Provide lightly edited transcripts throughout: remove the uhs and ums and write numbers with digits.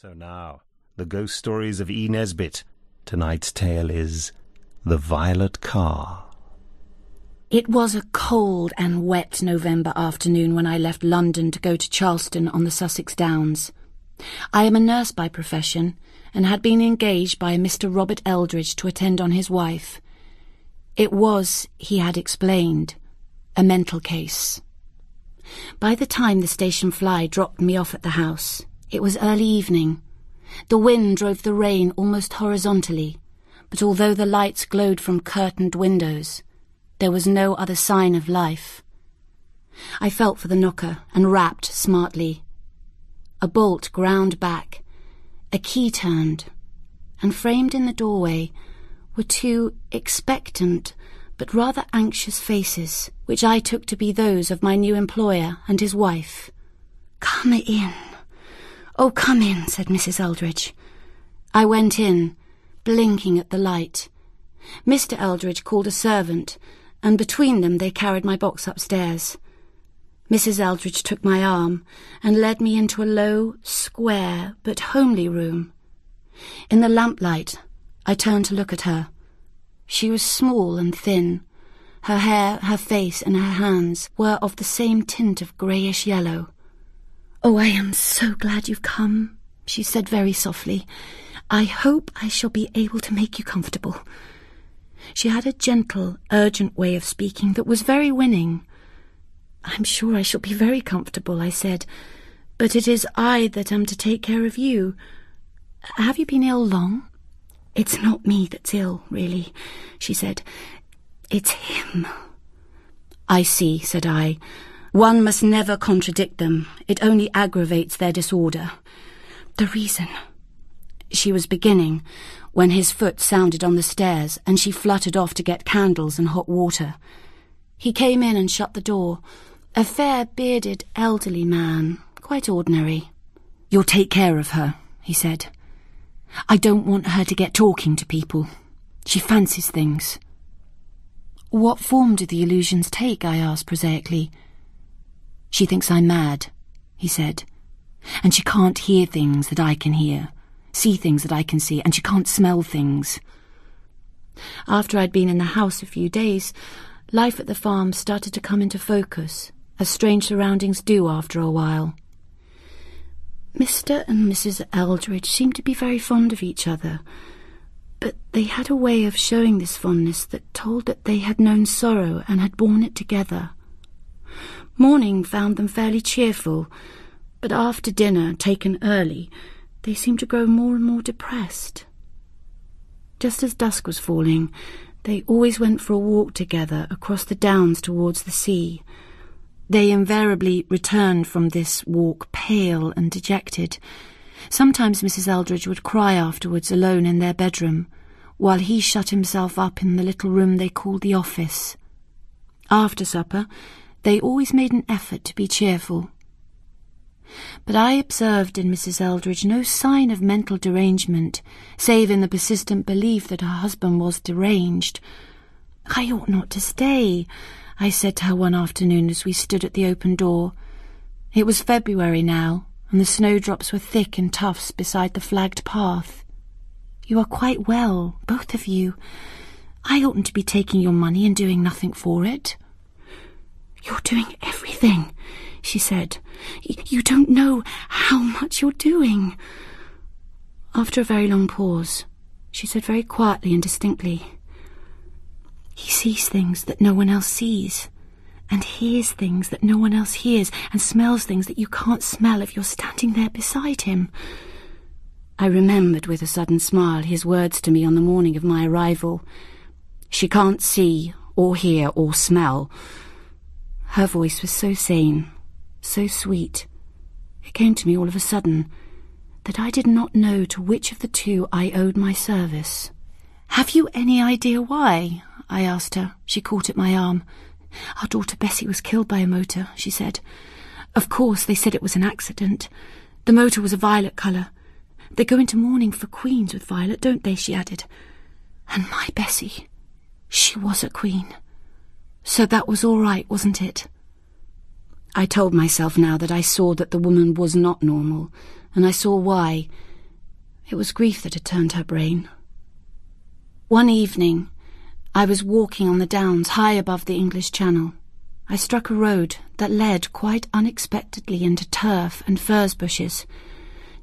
So now, the ghost stories of E. Nesbit. Tonight's tale is The Violet Car. It was a cold and wet November afternoon when I left London to go to Charleston on the Sussex Downs. I am a nurse by profession and had been engaged by Mr. Robert Eldridge to attend on his wife. It was, he had explained, a mental case. By the time the station fly dropped me off at the house, it was early evening. The wind drove the rain almost horizontally, but although the lights glowed from curtained windows, there was no other sign of life. I felt for the knocker and rapped smartly. A bolt ground back, a key turned, and framed in the doorway were two expectant but rather anxious faces, which I took to be those of my new employer and his wife. "Come in. Oh, come in," said Mrs. Eldridge. I went in, blinking at the light. Mr. Eldridge called a servant, and between them they carried my box upstairs. Mrs. Eldridge took my arm and led me into a low, square, but homely room. In the lamplight, I turned to look at her. She was small and thin. Her hair, her face, and her hands were of the same tint of greyish yellow. "Oh, I am so glad you've come," she said very softly. "I hope I shall be able to make you comfortable." She had a gentle, urgent way of speaking that was very winning. "I'm sure I shall be very comfortable," I said, "but it is I that am to take care of you. Have you been ill long?" "It's not me that's ill, really," she said. "It's him." "I see," said I. "One must never contradict them. It only aggravates their disorder." "The reason—" she was beginning, when his foot sounded on the stairs, and she fluttered off to get candles and hot water. He came in and shut the door, a fair, bearded, elderly man, quite ordinary. "You'll take care of her," he said. "I don't want her to get talking to people. She fancies things." "What form do the illusions take?" I asked prosaically. "She thinks I'm mad," he said, "and she can't hear things that I can hear, see things that I can see, and she can't smell things." After I'd been in the house a few days, life at the farm started to come into focus, as strange surroundings do after a while. Mr. and Mrs. Eldridge seemed to be very fond of each other, but they had a way of showing this fondness that told that they had known sorrow and had borne it together. Morning found them fairly cheerful, but after dinner, taken early, they seemed to grow more and more depressed. Just as dusk was falling, they always went for a walk together across the downs towards the sea. They invariably returned from this walk pale and dejected. Sometimes Mrs. Eldridge would cry afterwards alone in their bedroom, while he shut himself up in the little room they called the office. After supper, they always made an effort to be cheerful. But I observed in Mrs. Eldridge no sign of mental derangement, save in the persistent belief that her husband was deranged. "I ought not to stay," I said to her one afternoon as we stood at the open door. It was February now, and the snowdrops were thick in tufts beside the flagged path. "You are quite well, both of you. I oughtn't to be taking your money and doing nothing for it." "You're doing everything," she said. You don't know how much you're doing." After a very long pause, she said very quietly and distinctly, "He sees things that no one else sees, and hears things that no one else hears, and smells things that you can't smell if you're standing there beside him." I remembered with a sudden smile his words to me on the morning of my arrival. "She can't see, or hear, or smell." Her voice was so sane, so sweet. It came to me all of a sudden that I did not know to which of the two I owed my service. "Have you any idea why?" I asked her. She caught at my arm. "Our daughter Bessie was killed by a motor," she said. "Of course, they said it was an accident. The motor was a violet colour. They go into mourning for queens with violet, don't they?" she added. "And my Bessie, she was a queen. So that was all right, wasn't it?" I told myself now that I saw that the woman was not normal, and I saw why. It was grief that had turned her brain. One evening, I was walking on the downs high above the English Channel. I struck a road that led quite unexpectedly into turf and furze bushes.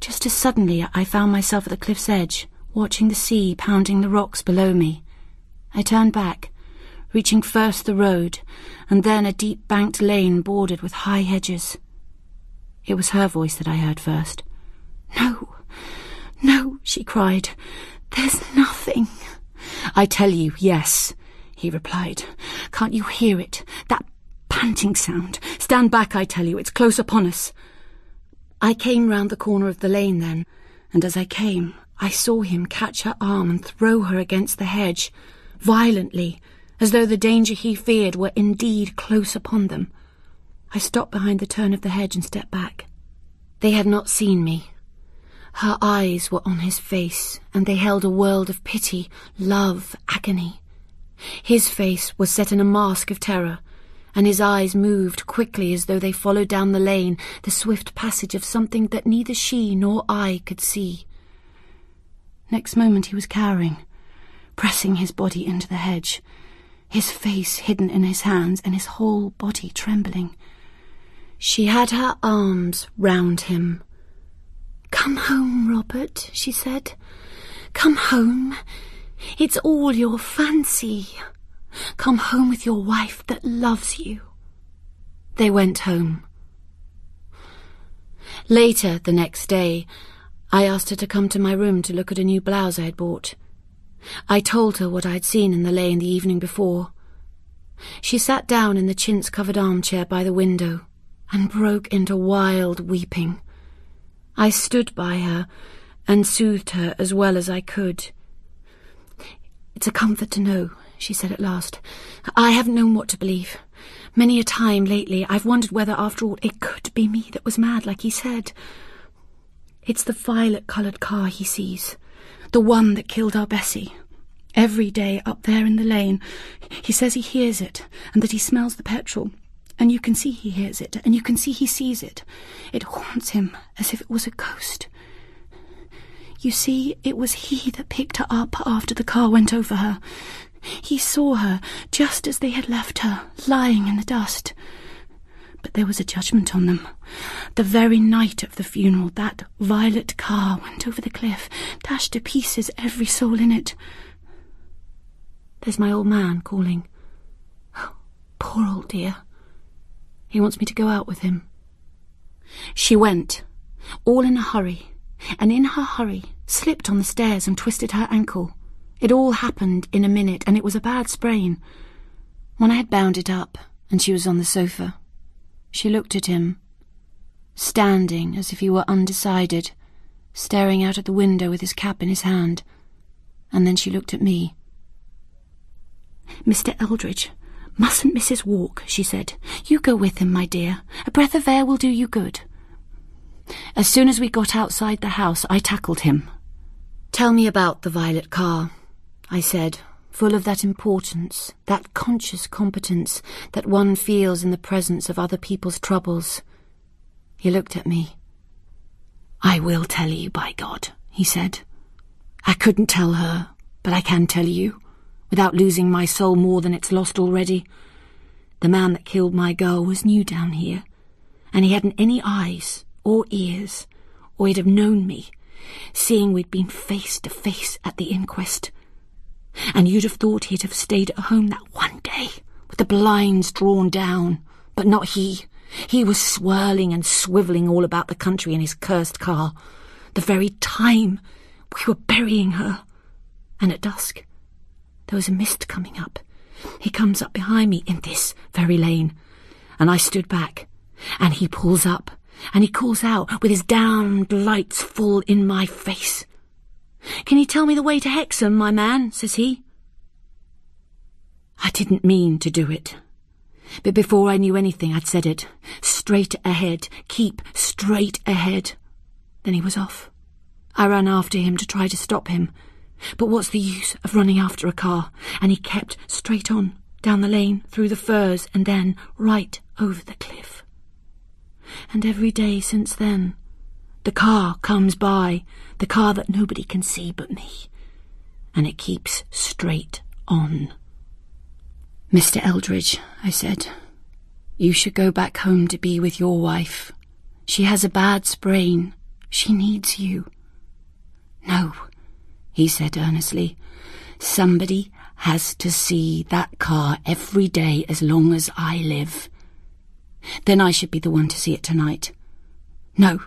Just as suddenly I found myself at the cliff's edge, watching the sea pounding the rocks below me. I turned back, reaching first the road, and then a deep banked lane bordered with high hedges. It was her voice that I heard first. "No, no," she cried. "There's nothing." "I tell you, yes," he replied. "Can't you hear it? That panting sound. Stand back, I tell you, it's close upon us." I came round the corner of the lane then, and as I came, I saw him catch her arm and throw her against the hedge, violently, as though the danger he feared were indeed close upon them. I stopped behind the turn of the hedge and stepped back. They had not seen me. Her eyes were on his face, and they held a world of pity, love, agony. His face was set in a mask of terror, and his eyes moved quickly as though they followed down the lane the swift passage of something that neither she nor I could see. Next moment he was cowering, pressing his body into the hedge, his face hidden in his hands and his whole body trembling. She had her arms round him. "Come home, Robert," she said. "Come home. It's all your fancy. Come home with your wife that loves you." They went home. Later, the next day, I asked her to come to my room to look at a new blouse I had bought. I told her what I had seen in the lane the evening before. She sat down in the chintz-covered armchair by the window and broke into wild weeping. I stood by her and soothed her as well as I could. "It's a comfort to know," she said at last. "I haven't known what to believe. Many a time lately I've wondered whether, after all, it could be me that was mad, like he said. It's the violet-coloured car he sees, the one that killed our Bessie. Every day up there in the lane, he says he hears it, and that he smells the petrol. And you can see he hears it, and you can see he sees it. It haunts him as if it was a ghost. You see, it was he that picked her up after the car went over her. He saw her just as they had left her, lying in the dust. But there was a judgment on them. The very night of the funeral, that violet car went over the cliff, dashed to pieces every soul in it. There's my old man calling. Oh, poor old dear. He wants me to go out with him." She went, all in a hurry, and in her hurry slipped on the stairs and twisted her ankle. It all happened in a minute, and it was a bad sprain. When I had bound it up, and she was on the sofa, she looked at him, standing as if he were undecided, staring out at the window with his cap in his hand, and then she looked at me. "Mr. Eldridge mustn't miss his walk," she said. "You go with him, my dear. A breath of air will do you good." As soon as we got outside the house, I tackled him. "Tell me about the violet car," I said, full of that importance, that conscious competence that one feels in the presence of other people's troubles. He looked at me. "I will tell you, by God," he said. "I couldn't tell her, but I can tell you, without losing my soul more than it's lost already. The man that killed my girl was new down here, and he hadn't any eyes or ears, or he'd have known me, seeing we'd been face to face at the inquest. And you'd have thought he'd have stayed at home that one day, with the blinds drawn down, but not he. He was swirling and swivelling all about the country in his cursed car, the very time we were burying her. And at dusk, there was a mist coming up. He comes up behind me in this very lane, and I stood back, and he pulls up, and he calls out with his damned lights full in my face. 'Can you tell me the way to Hexham, my man?' says he. I didn't mean to do it, but before I knew anything I'd said it. Straight ahead, keep straight ahead. Then he was off. I ran after him to try to stop him. But what's the use of running after a car? And he kept straight on, down the lane, through the furze, and then right over the cliff. And every day since then, The car comes by, the car that nobody can see but me, and it keeps straight on. "Mr. Eldridge," I said, "you should go back home to be with your wife. She has a bad sprain. She needs you." "No," he said earnestly. "Somebody has to see that car every day as long as I live. Then I should be the one to see it tonight." "No,"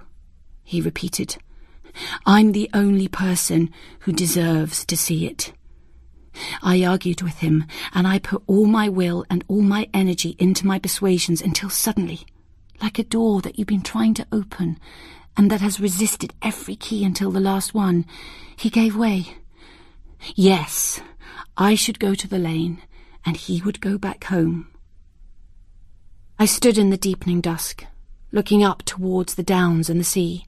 he repeated. "I'm the only person who deserves to see it." I argued with him, and I put all my will and all my energy into my persuasions until suddenly, like a door that you've been trying to open and that has resisted every key until the last one, he gave way. Yes, I should go to the lane, and he would go back home. I stood in the deepening dusk, looking up towards the downs and the sea.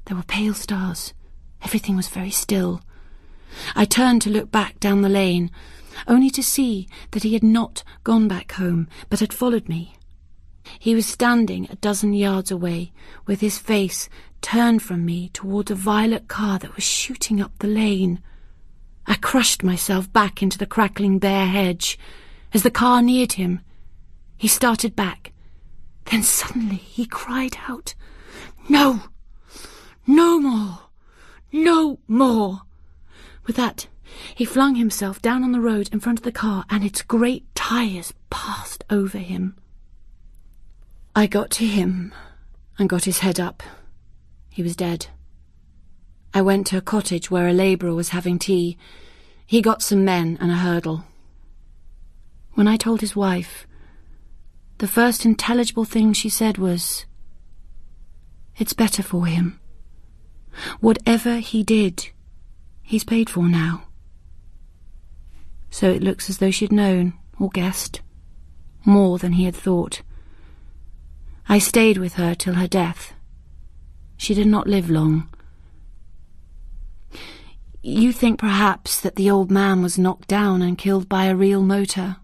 There were pale stars. Everything was very still. I turned to look back down the lane, only to see that he had not gone back home, but had followed me. He was standing a dozen yards away, with his face turned from me toward a violet car that was shooting up the lane. I crushed myself back into the crackling bare hedge. As the car neared him, he started back. Then suddenly he cried out, "No! No more! No more!" With that, he flung himself down on the road in front of the car, and its great tyres passed over him. I got to him and got his head up. He was dead. I went to a cottage where a labourer was having tea. He got some men and a hurdle. When I told his wife, the first intelligible thing she said was, "It's better for him. Whatever he did, he's paid for now." So it looks as though she'd known, or guessed, more than he had thought. I stayed with her till her death. She did not live long. You think perhaps that the old man was knocked down and killed by a real motor,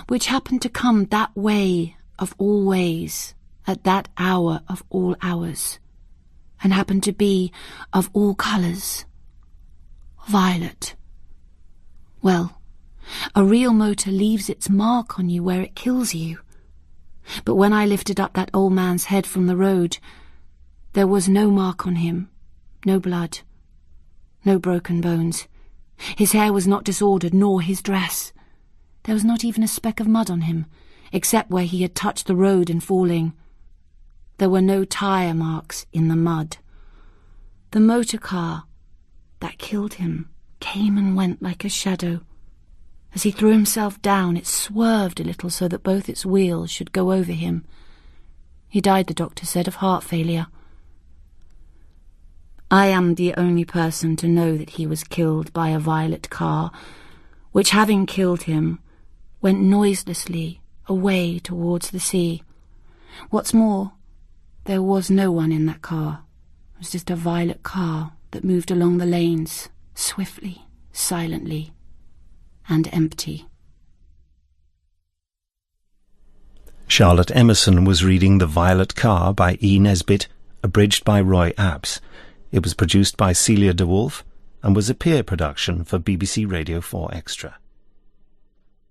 which happened to come that way of all ways, at that hour of all hours, and happened to be of all colours. Violet. Well, a real motor leaves its mark on you where it kills you. But when I lifted up that old man's head from the road, there was no mark on him, no blood, no broken bones. His hair was not disordered, nor his dress. There was not even a speck of mud on him, except where he had touched the road in falling. There were no tyre marks in the mud. The motor car that killed him came and went like a shadow. As he threw himself down, it swerved a little so that both its wheels should go over him. He died, the doctor said, of heart failure. I am the only person to know that he was killed by a violet car, which, having killed him, went noiselessly away towards the sea. What's more, there was no one in that car. It was just a violet car that moved along the lanes, swiftly, silently, and empty. Charlotte Emmerson was reading The Violet Car by E. Nesbit, abridged by Roy Apps. It was produced by Celia de Wolfe and was a peer production for BBC Radio 4 Extra.